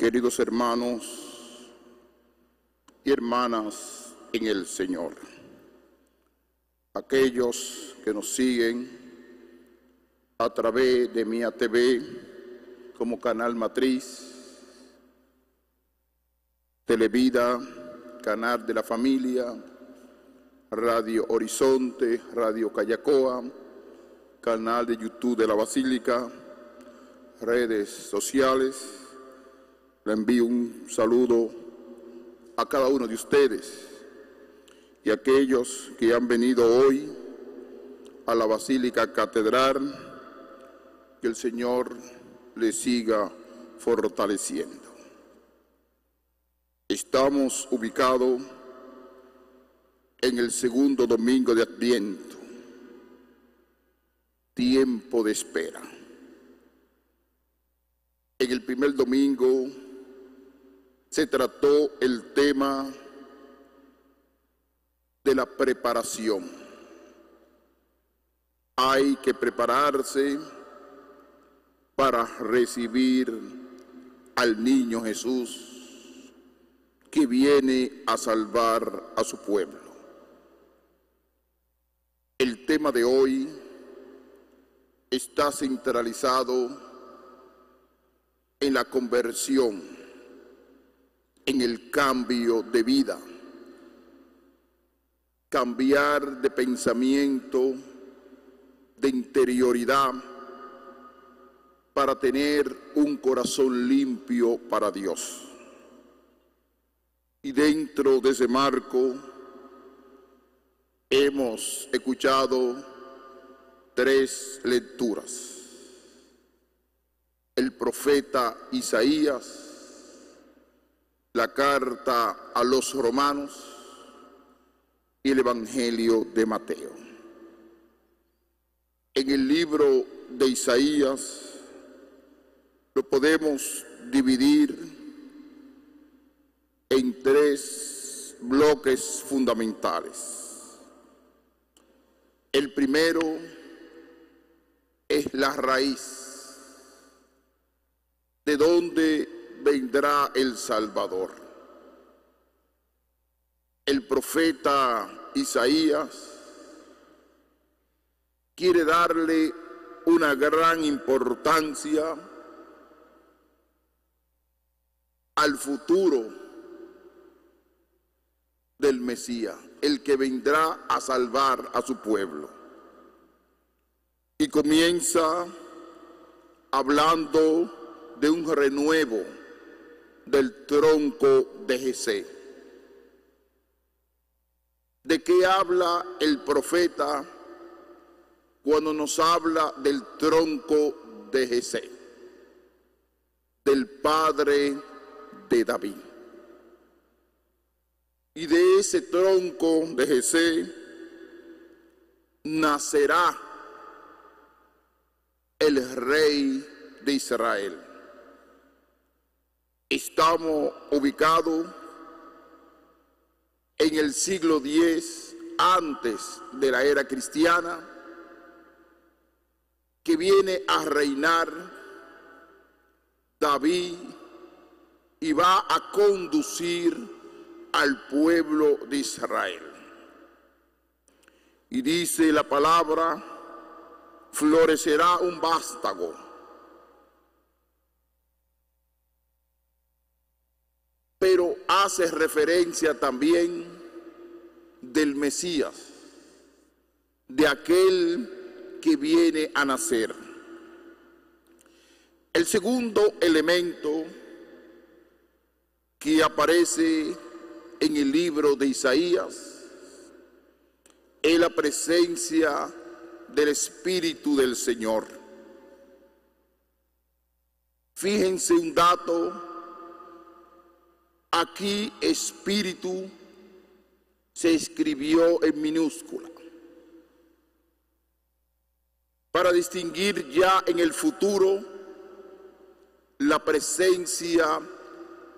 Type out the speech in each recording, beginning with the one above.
Queridos hermanos y hermanas en el Señor, aquellos que nos siguen a través de Mía TV como canal matriz, Televida, canal de la familia, Radio Horizonte, Radio Callacoa, canal de YouTube de la Basílica, redes sociales. Le envío un saludo a cada uno de ustedes y a aquellos que han venido hoy a la Basílica Catedral, que el Señor les siga fortaleciendo. Estamos ubicados en el segundo domingo de Adviento, tiempo de espera. En el primer domingo se trató el tema de la preparación. Hay que prepararse para recibir al niño Jesús que viene a salvar a su pueblo. El tema de hoy está centralizado en la conversión, en el cambio de vida, cambiar de pensamiento, de interioridad, para tener un corazón limpio para Dios. Y dentro de ese marco hemos escuchado 3 lecturas. El profeta Isaías, la carta a los romanos y el Evangelio de Mateo. En el libro de Isaías lo podemos dividir en 3 bloques fundamentales. El primero es la raíz, de donde vendrá el Salvador. El profeta Isaías quiere darle una gran importancia al futuro del Mesías, el que vendrá a salvar a su pueblo. Y comienza hablando de un renuevo del tronco de Jesé. ¿De qué habla el profeta cuando nos habla del tronco de Jesé? Del padre de David. Y de ese tronco de Jesé nacerá el rey de Israel. Estamos ubicados en el siglo X antes de la era cristiana, que viene a reinar David y va a conducir al pueblo de Israel. Y dice la palabra: florecerá un vástago. Pero hace referencia también del Mesías, de aquel que viene a nacer. El segundo elemento que aparece en el libro de Isaías es la presencia del Espíritu del Señor. Fíjense un dato. Aquí espíritu se escribió en minúscula para distinguir ya en el futuro la presencia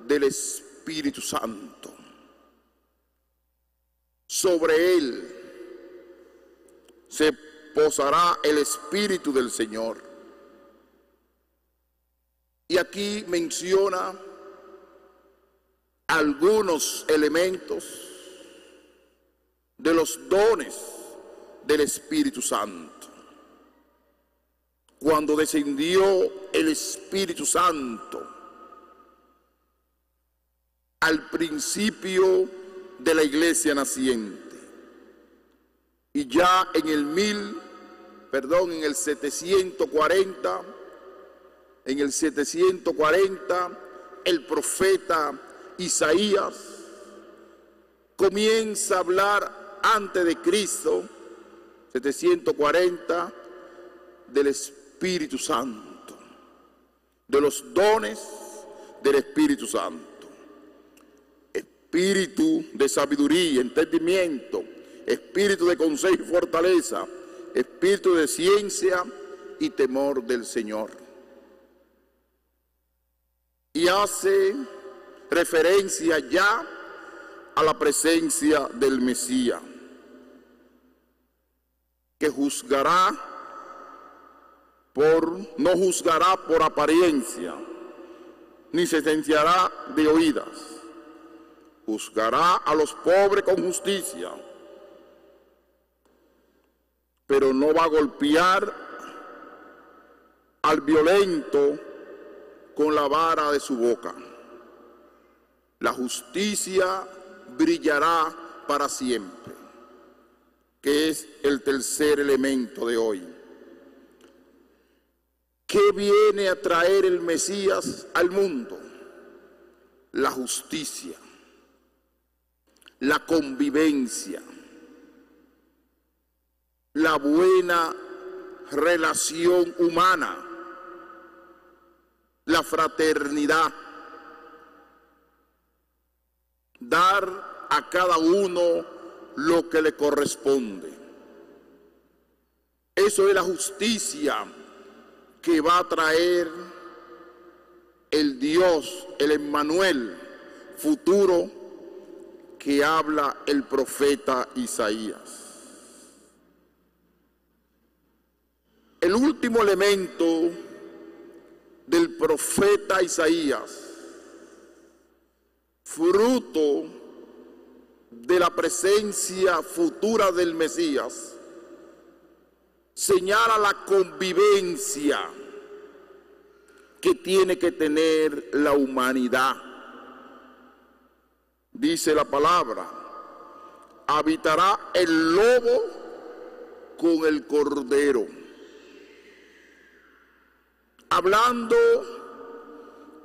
del Espíritu Santo. Sobre él se posará el Espíritu del Señor. Y aquí menciona algunos elementos de los dones del Espíritu Santo. Cuando descendió el Espíritu Santo al principio de la iglesia naciente, y ya en el 740, el profeta Isaías comienza a hablar antes de Cristo, 740, del Espíritu Santo, de los dones del Espíritu Santo. Espíritu de sabiduría, entendimiento, espíritu de consejo y fortaleza, espíritu de ciencia y temor del Señor. Y hace referencia ya a la presencia del Mesías, que no juzgará por apariencia, ni sentenciará de oídas. Juzgará a los pobres con justicia, pero no va a golpear al violento con la vara de su boca. La justicia brillará para siempre, que es el tercer elemento de hoy. ¿Qué viene a traer el Mesías al mundo? La justicia, la convivencia, la buena relación humana, la fraternidad, dar a cada uno lo que le corresponde. Eso es la justicia que va a traer el Dios, el Emmanuel futuro, que habla el profeta Isaías. El último elemento del profeta Isaías, fruto de la presencia futura del Mesías, señala la convivencia que tiene que tener la humanidad. Dice la palabra: habitará el lobo con el cordero. Hablando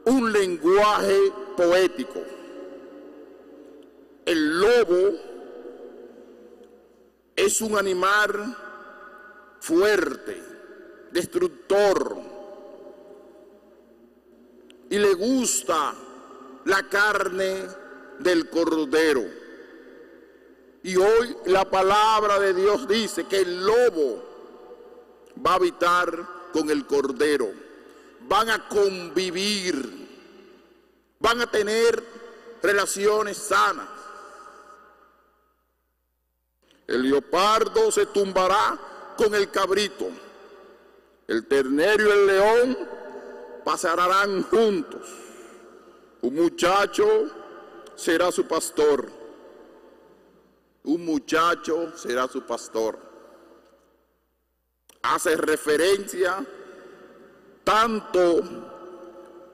un lenguaje poético, el lobo es un animal fuerte, destructor, y le gusta la carne del cordero. Y hoy la palabra de Dios dice que el lobo va a habitar con el cordero, van a convivir, van a tener relaciones sanas. El leopardo se tumbará con el cabrito, el ternero y el león pasarán juntos. Un muchacho será su pastor, un muchacho será su pastor. Hace referencia tanto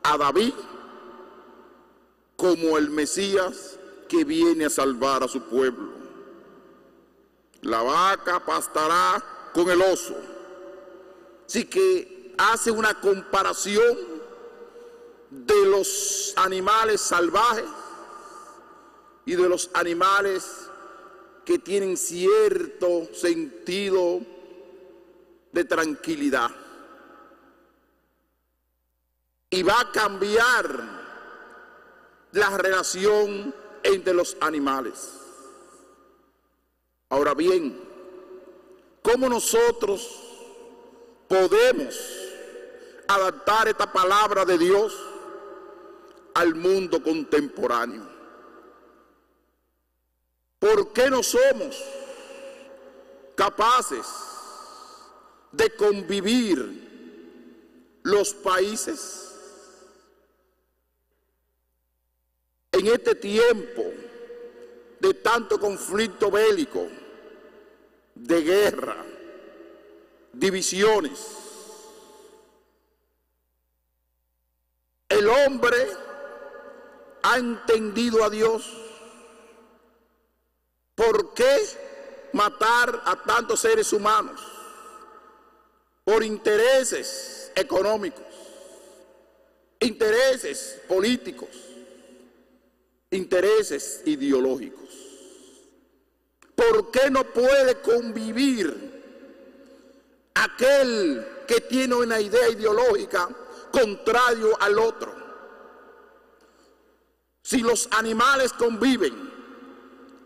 a David como el Mesías que viene a salvar a su pueblo. La vaca pastará con el oso. Así que hace una comparación de los animales salvajes y de los animales que tienen cierto sentido de tranquilidad. Y va a cambiar la relación entre los animales. Ahora bien, ¿cómo nosotros podemos adaptar esta palabra de Dios al mundo contemporáneo? ¿Por qué no somos capaces de convivir los países en este tiempo de tanto conflicto bélico, de guerra, divisiones, el hombre ha entendido a Dios. ¿Por qué matar a tantos seres humanos? Por intereses económicos, intereses políticos, intereses ideológicos. ¿Por qué no puede convivir aquel que tiene una idea ideológica contrario al otro? Si los animales conviven,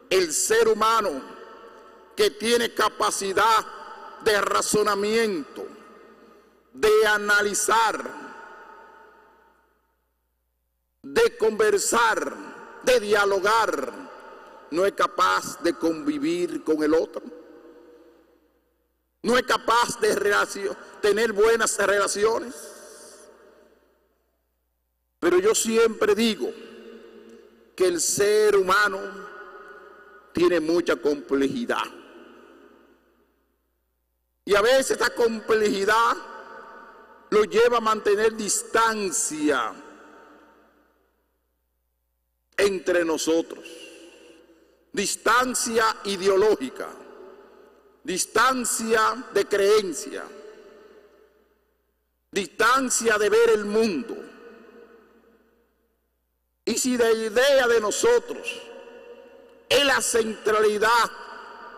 el ser humano que tiene capacidad de razonamiento, de analizar, de conversar, de dialogar, no es capaz de convivir con el otro. No es capaz de tener buenas relaciones. Pero yo siempre digo que el ser humano tiene mucha complejidad. Y a veces esta complejidad lo lleva a mantener distancia entre nosotros. Distancia ideológica, distancia de creencia, distancia de ver el mundo. Y si la idea de nosotros es la centralidad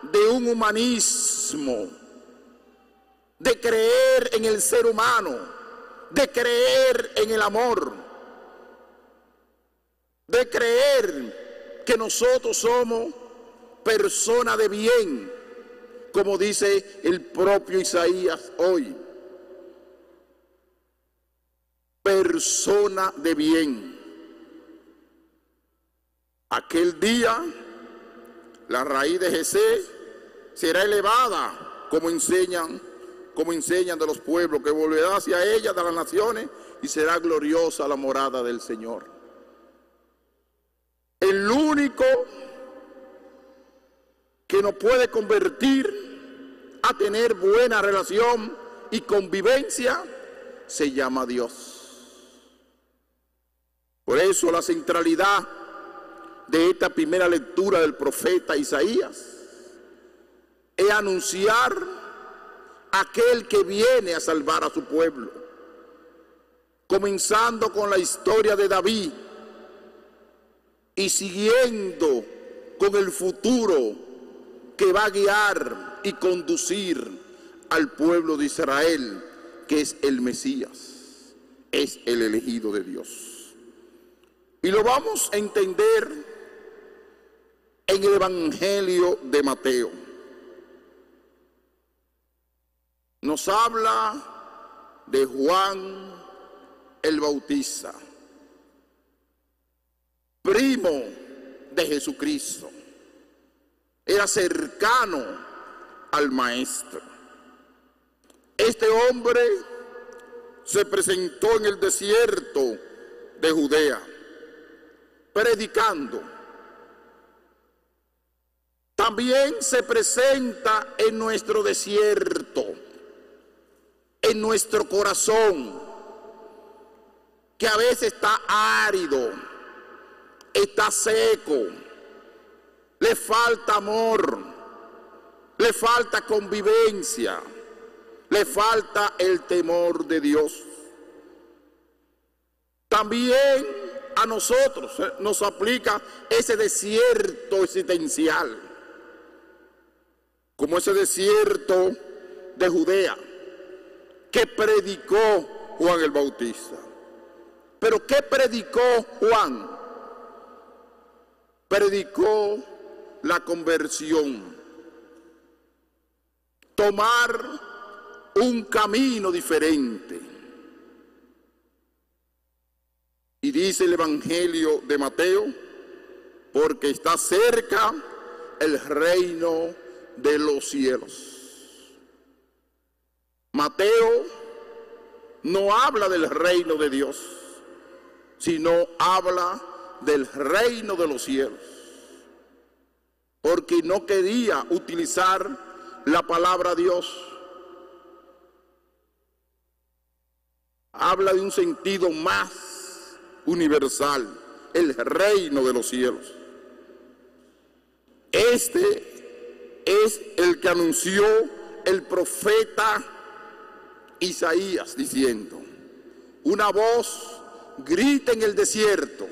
de un humanismo, de creer en el ser humano, de creer en el amor, de creer que nosotros somos personas de bien, como dice el propio Isaías hoy, persona de bien. Aquel día la raíz de Jesé será elevada, como enseñan de los pueblos, que volverá hacia ella de las naciones y será gloriosa la morada del Señor. El único que nos puede convertir a tener buena relación y convivencia se llama Dios. Por eso la centralidad de esta primera lectura del profeta Isaías es anunciar a aquel que viene a salvar a su pueblo, comenzando con la historia de David y siguiendo con el futuro que va a guiar y conducir al pueblo de Israel, que es el Mesías, es el elegido de Dios. Y lo vamos a entender en el Evangelio de Mateo. Nos habla de Juan el Bautista, primo de Jesucristo. Era cercano al Maestro. Este hombre se presentó en el desierto de Judea, predicando. También se presenta en nuestro desierto, en nuestro corazón, que a veces está árido, está seco, le falta amor, le falta convivencia, le falta el temor de Dios. También a nosotros nos aplica ese desierto existencial, como ese desierto de Judea que predicó Juan el Bautista. ¿Pero qué predicó Juan? Predicó la conversión, tomar un camino diferente. Y dice el Evangelio de Mateo, porque está cerca el reino de los cielos. Mateo no habla del reino de Dios, sino habla del reino de los cielos, porque no quería utilizar la palabra Dios. Habla de un sentido más universal, el reino de los cielos. Este es el que anunció el profeta Isaías diciendo: una voz grita en el desierto,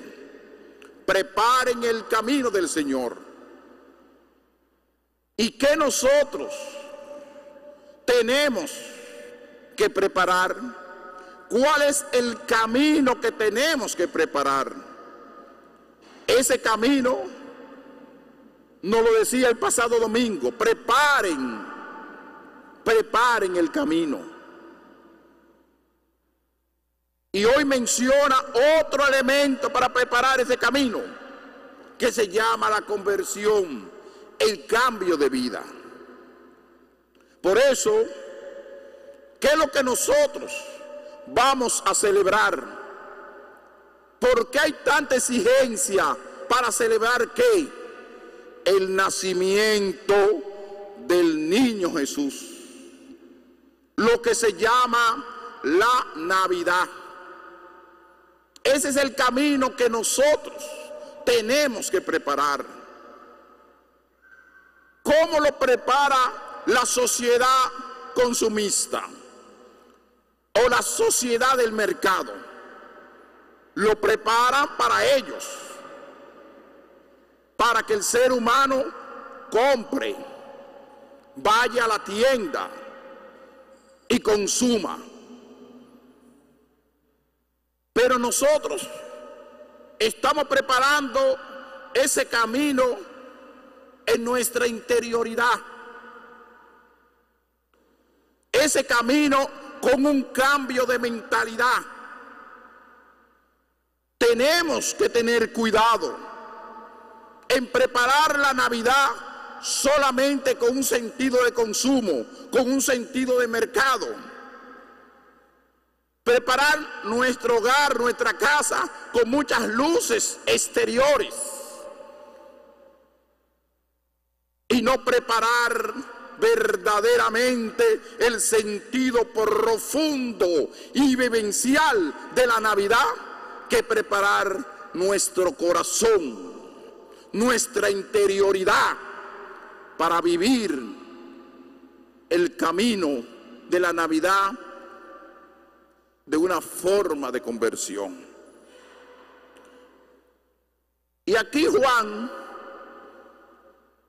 preparen el camino del Señor. ¿Y qué nosotros tenemos que preparar? ¿Cuál es el camino que tenemos que preparar? Ese camino nos lo decía el pasado domingo: preparen el camino. Y hoy menciona otro elemento para preparar ese camino, que se llama la conversión, el cambio de vida. Por eso, ¿qué es lo que nosotros vamos a celebrar? ¿Por qué hay tanta exigencia para celebrar qué? El nacimiento del niño Jesús, lo que se llama la Navidad. Ese es el camino que nosotros tenemos que preparar. ¿Cómo lo prepara la sociedad consumista o la sociedad del mercado? Lo prepara para ellos, para que el ser humano compre, vaya a la tienda y consuma. Pero nosotros estamos preparando ese camino en nuestra interioridad, ese camino con un cambio de mentalidad. Tenemos que tener cuidado en preparar la Navidad solamente con un sentido de consumo, con un sentido de mercado. Preparar nuestro hogar, nuestra casa, con muchas luces exteriores. Y no preparar verdaderamente el sentido profundo y vivencial de la Navidad, que preparar nuestro corazón, nuestra interioridad, para vivir el camino de la Navidad de una forma de conversión. Y aquí Juan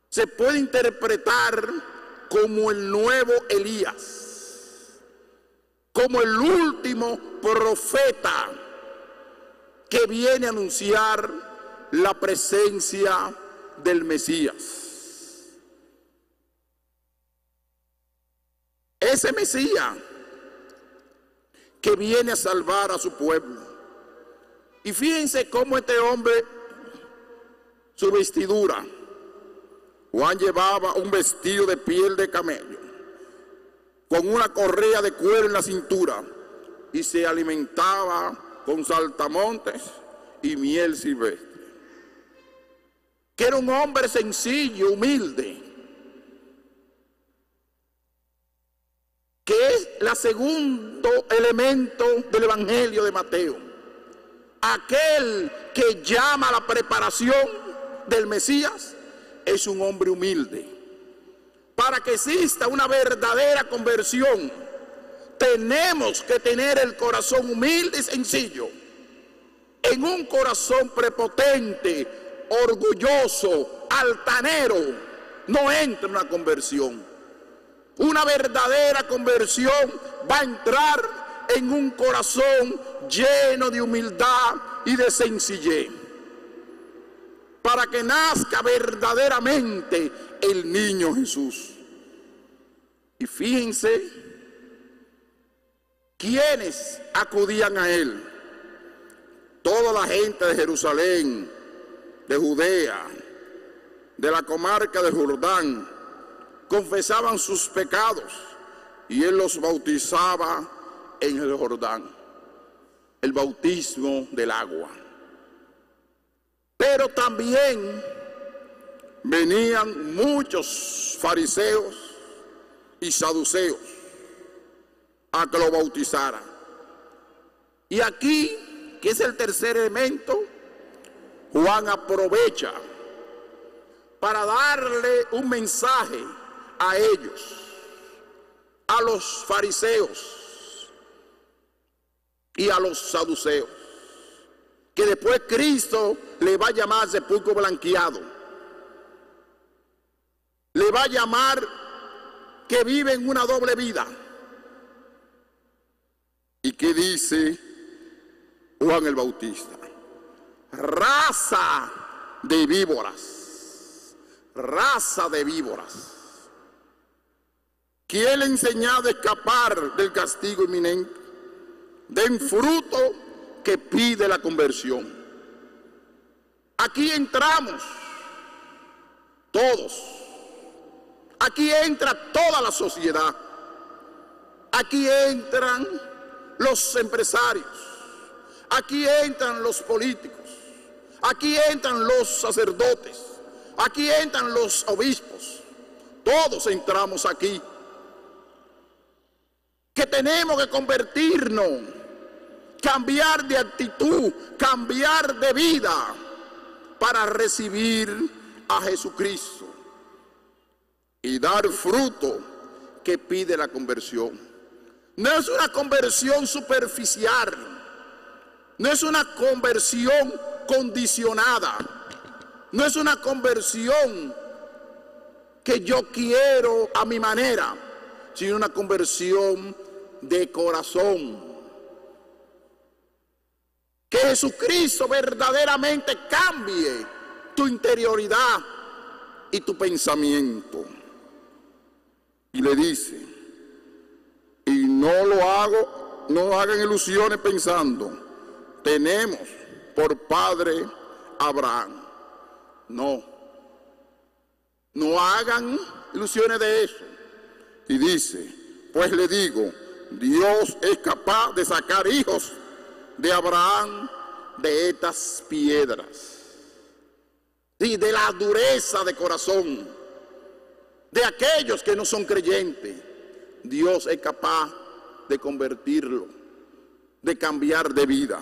se puede interpretar como el nuevo Elías, como el último profeta que viene a anunciar la presencia del Mesías. Ese Mesías que viene a salvar a su pueblo. Y fíjense cómo este hombre, su vestidura, Juan llevaba un vestido de piel de camello, con una correa de cuero en la cintura, y se alimentaba con saltamontes y miel silvestre. Que era un hombre sencillo, humilde, que es el segundo elemento del Evangelio de Mateo. Aquel que llama a la preparación del Mesías es un hombre humilde. Para que exista una verdadera conversión, tenemos que tener el corazón humilde y sencillo. En un corazón prepotente, orgulloso, altanero, no entra una conversión. Una verdadera conversión va a entrar en un corazón lleno de humildad y de sencillez, para que nazca verdaderamente el niño Jesús. Y fíjense quiénes acudían a él. Toda la gente de Jerusalén, de Judea, de la comarca de Jordán, confesaban sus pecados y él los bautizaba en el Jordán, el bautismo del agua. Pero también venían muchos fariseos y saduceos a que lo bautizara. Y aquí, que es el tercer elemento, Juan aprovecha para darle un mensaje a ellos, a los fariseos y a los saduceos, que después Cristo le va a llamar sepulcro blanqueado, le va a llamar que viven una doble vida. ¿Y qué dice Juan el Bautista? Raza de víboras, raza de víboras. ¿Quién le ha enseñado a escapar del castigo inminente? Den fruto que pide la conversión. Aquí entramos todos. Aquí entra toda la sociedad. Aquí entran los empresarios. Aquí entran los políticos. Aquí entran los sacerdotes. Aquí entran los obispos. Todos entramos aquí. Que tenemos que convertirnos, cambiar de actitud, cambiar de vida para recibir a Jesucristo y dar fruto que pide la conversión. No es una conversión superficial, no es una conversión condicionada, no es una conversión que yo quiero a mi manera, sino una conversión de corazón. Que Jesucristo verdaderamente cambie tu interioridad y tu pensamiento. Y le dice, y no lo hago, no hagan ilusiones pensando, tenemos por padre Abraham. No hagan ilusiones de eso. Y dice, pues le digo, Dios es capaz de sacar hijos de Abraham de estas piedras. Y de la dureza de corazón de aquellos que no son creyentes, Dios es capaz de convertirlo, de cambiar de vida.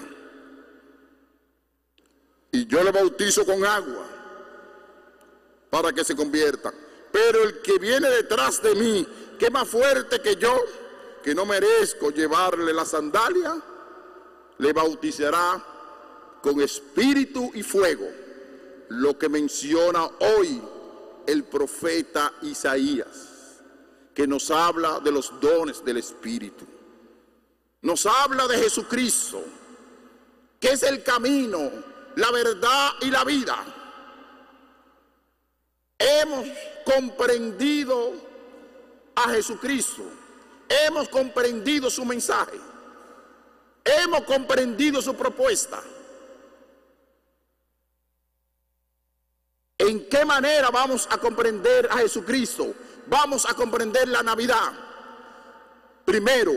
Y yo le bautizo con agua para que se conviertan. Pero el que viene detrás de mí, que es más fuerte que yo, que no merezco llevarle la sandalia, le bautizará con espíritu y fuego, lo que menciona hoy el profeta Isaías, que nos habla de los dones del Espíritu. Nos habla de Jesucristo, que es el camino, la verdad y la vida. Hemos comprendido a Jesucristo, hemos comprendido su mensaje, hemos comprendido su propuesta. ¿En qué manera vamos a comprender a Jesucristo? Vamos a comprender la Navidad. Primero,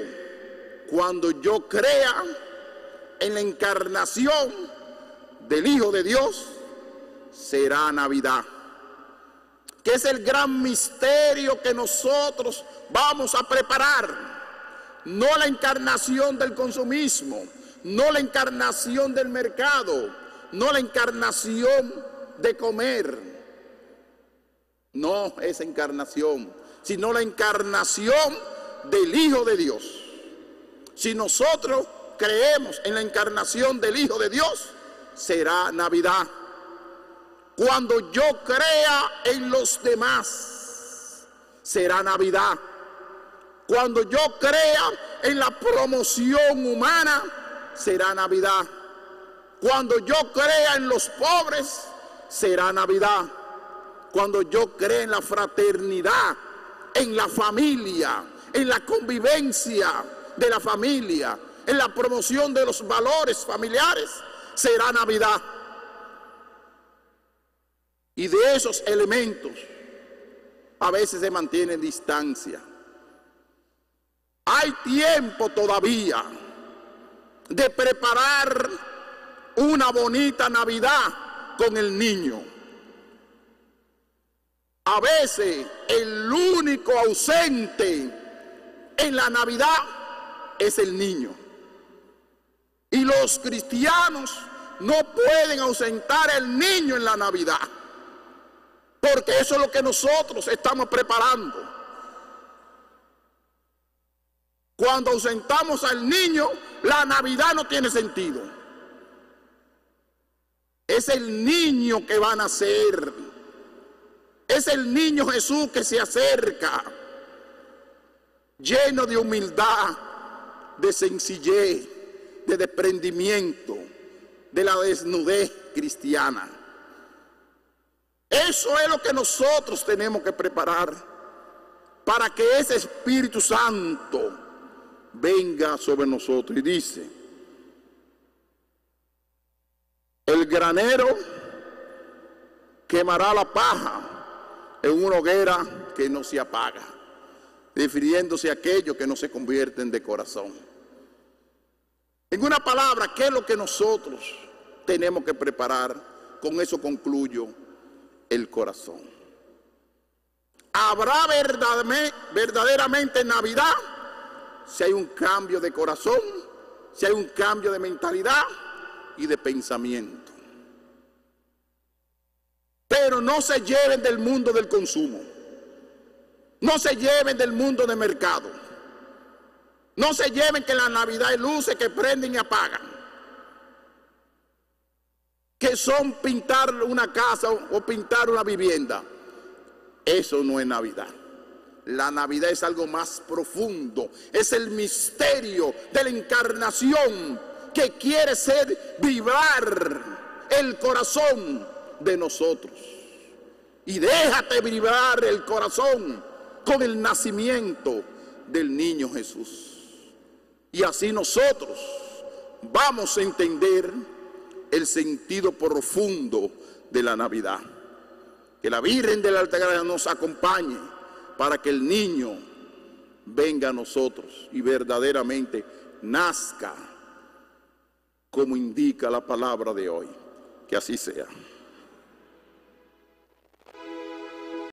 cuando yo crea en la encarnación del Hijo de Dios, será Navidad, que es el gran misterio que nosotros vamos a preparar. No la encarnación del consumismo, no la encarnación del mercado, no la encarnación de comer, no esa encarnación, sino la encarnación del Hijo de Dios. Si nosotros creemos en la encarnación del Hijo de Dios, será Navidad. Cuando yo crea en los demás, será Navidad. Cuando yo crea en la promoción humana, será Navidad. Cuando yo crea en los pobres, será Navidad. Cuando yo crea en la fraternidad, en la familia, en la convivencia de la familia, en la promoción de los valores familiares, será Navidad. Y de esos elementos a veces se mantiene distancia. Hay tiempo todavía de preparar una bonita Navidad con el niño. A veces el único ausente en la Navidad es el niño. Y los cristianos no pueden ausentar al niño en la Navidad, porque eso es lo que nosotros estamos preparando. Cuando ausentamos al niño, la Navidad no tiene sentido. Es el niño que va a nacer. Es el niño Jesús que se acerca, lleno de humildad, de sencillez, de desprendimiento, de la desnudez cristiana. Eso es lo que nosotros tenemos que preparar para que ese Espíritu Santo venga sobre nosotros. Y dice: el granero quemará la paja en una hoguera que no se apaga, refiriéndose a aquello que no se convierten de corazón. En una palabra, ¿qué es lo que nosotros tenemos que preparar? Con eso concluyo: el corazón. Habrá verdaderamente Navidad si hay un cambio de corazón, si hay un cambio de mentalidad y de pensamiento. Pero no se lleven del mundo del consumo, no se lleven del mundo de mercado, no se lleven que la Navidad hay luces que prenden y apagan, que son pintar una casa o pintar una vivienda. Eso no es Navidad. La Navidad es algo más profundo, es el misterio de la encarnación que quiere hacer vibrar el corazón de nosotros. Y déjate vibrar el corazón con el nacimiento del niño Jesús. Y así nosotros vamos a entender el sentido profundo de la Navidad. Que la Virgen de la Altagracia nos acompañe para que el niño venga a nosotros y verdaderamente nazca como indica la palabra de hoy. Que así sea.